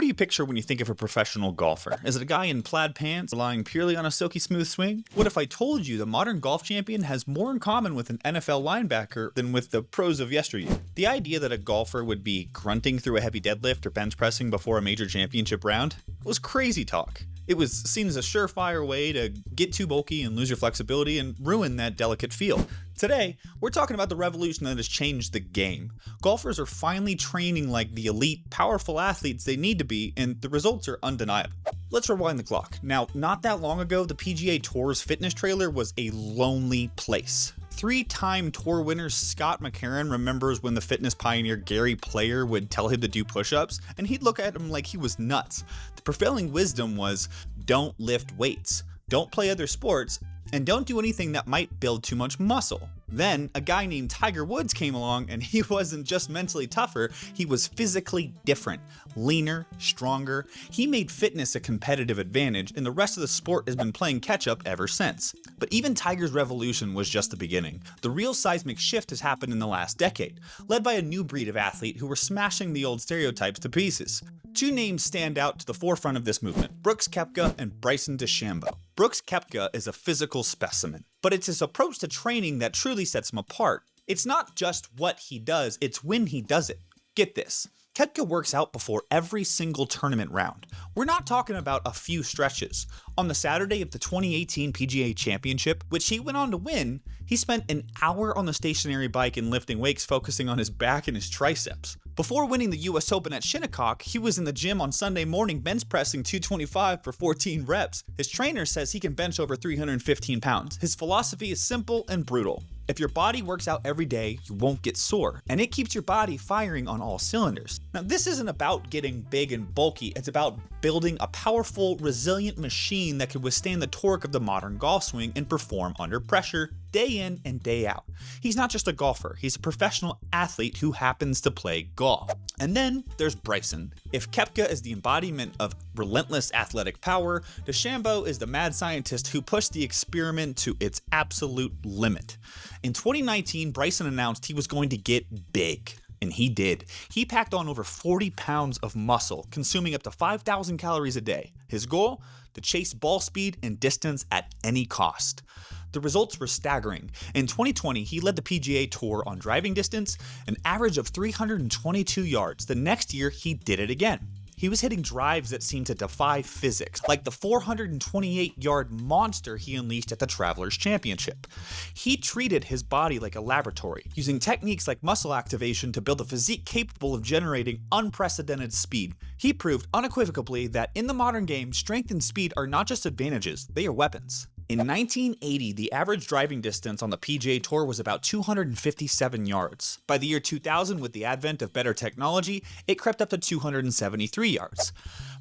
do you picture when you think of a professional golfer? Is it a guy in plaid pants relying purely on a silky smooth swing? What if I told you the modern golf champion has more in common with an NFL linebacker than with the pros of yesteryear? The idea that a golfer would be grunting through a heavy deadlift or bench pressing before a major championship round was crazy talk. It was seen as a surefire way to get too bulky and lose your flexibility and ruin that delicate feel. Today, we're talking about the revolution that has changed the game. Golfers are finally training like the elite, powerful athletes they need to be, and the results are undeniable. Let's rewind the clock. Now, not that long ago, the PGA Tour's fitness trailer was a lonely place. Three-time tour winner Scott McCarron remembers when the fitness pioneer Gary Player would tell him to do push-ups, and he'd look at him like he was nuts. The prevailing wisdom was, don't lift weights, don't play other sports, and don't do anything that might build too much muscle. Then, a guy named Tiger Woods came along, and he wasn't just mentally tougher, he was physically different. Leaner, stronger. He made fitness a competitive advantage, and the rest of the sport has been playing catch-up ever since. But even Tiger's revolution was just the beginning. The real seismic shift has happened in the last decade, led by a new breed of athlete who were smashing the old stereotypes to pieces. Two names stand out to the forefront of this movement: Brooks Koepka and Bryson DeChambeau. Brooks Koepka is a physical specimen, but it's his approach to training that truly sets him apart. It's not just what he does, it's when he does it. Get this. Koepka works out before every single tournament round. We're not talking about a few stretches. On the Saturday of the 2018 PGA Championship, which he went on to win, he spent an hour on the stationary bike and lifting weights, focusing on his back and his triceps. Before winning the US Open at Shinnecock, he was in the gym on Sunday morning bench pressing 225 for 14 reps. His trainer says he can bench over 315 pounds. His philosophy is simple and brutal. If your body works out every day, you won't get sore, and it keeps your body firing on all cylinders. Now, this isn't about getting big and bulky, it's about building a powerful, resilient machine that can withstand the torque of the modern golf swing and perform under pressure day in and day out. He's not just a golfer, he's a professional athlete who happens to play golf. And then there's Bryson. If Koepka is the embodiment of relentless athletic power, DeChambeau is the mad scientist who pushed the experiment to its absolute limit. In 2019, Bryson announced he was going to get big. And he did. He packed on over 40 pounds of muscle, consuming up to 5,000 calories a day. His goal? To chase ball speed and distance at any cost. The results were staggering. In 2020, he led the PGA Tour on driving distance, an average of 322 yards. The next year, he did it again. He was hitting drives that seemed to defy physics, like the 428-yard monster he unleashed at the Travelers Championship. He treated his body like a laboratory, using techniques like muscle activation to build a physique capable of generating unprecedented speed. He proved unequivocally that in the modern game, strength and speed are not just advantages, they are weapons. In 1980, the average driving distance on the PGA Tour was about 257 yards. By the year 2000, with the advent of better technology, it crept up to 273 yards.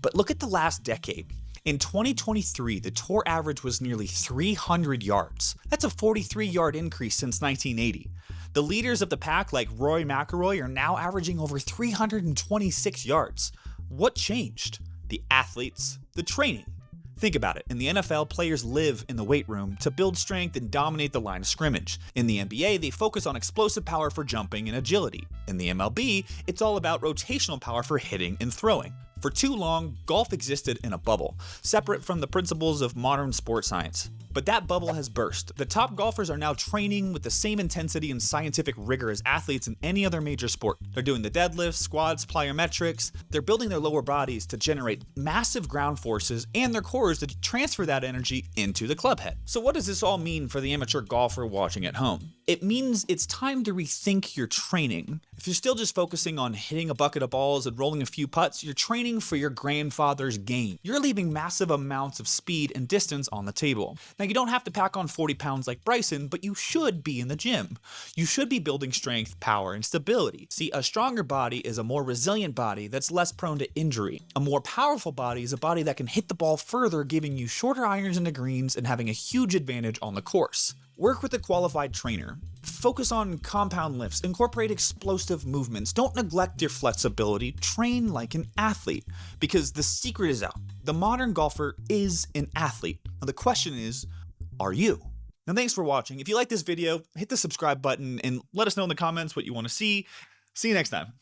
But look at the last decade. In 2023, the tour average was nearly 300 yards. That's a 43-yard increase since 1980. The leaders of the pack, like Rory McIlroy, are now averaging over 326 yards. What changed? The athletes, the training. Think about it. In the NFL, players live in the weight room to build strength and dominate the line of scrimmage. In the NBA, they focus on explosive power for jumping and agility. In the MLB, it's all about rotational power for hitting and throwing. For too long, golf existed in a bubble, separate from the principles of modern sports science. But that bubble has burst. The top golfers are now training with the same intensity and scientific rigor as athletes in any other major sport. They're doing the deadlifts, squats, plyometrics. They're building their lower bodies to generate massive ground forces and their cores to transfer that energy into the clubhead. So what does this all mean for the amateur golfer watching at home? It means it's time to rethink your training. If you're still just focusing on hitting a bucket of balls and rolling a few putts, you're training for your grandfather's game. You're leaving massive amounts of speed and distance on the table. Now, you don't have to pack on 40 pounds like Bryson, but you should be in the gym. You should be building strength, power, and stability. See, a stronger body is a more resilient body that's less prone to injury. A more powerful body is a body that can hit the ball further, giving you shorter irons into greens and having a huge advantage on the course. Work with a qualified trainer. Focus on compound lifts. Incorporate explosive movements. Don't neglect your flexibility. Train like an athlete. Because the secret is out. The modern golfer is an athlete. Now the question is, are you? Now thanks for watching. If you like this video, hit the subscribe button and let us know in the comments what you want to see. See you next time.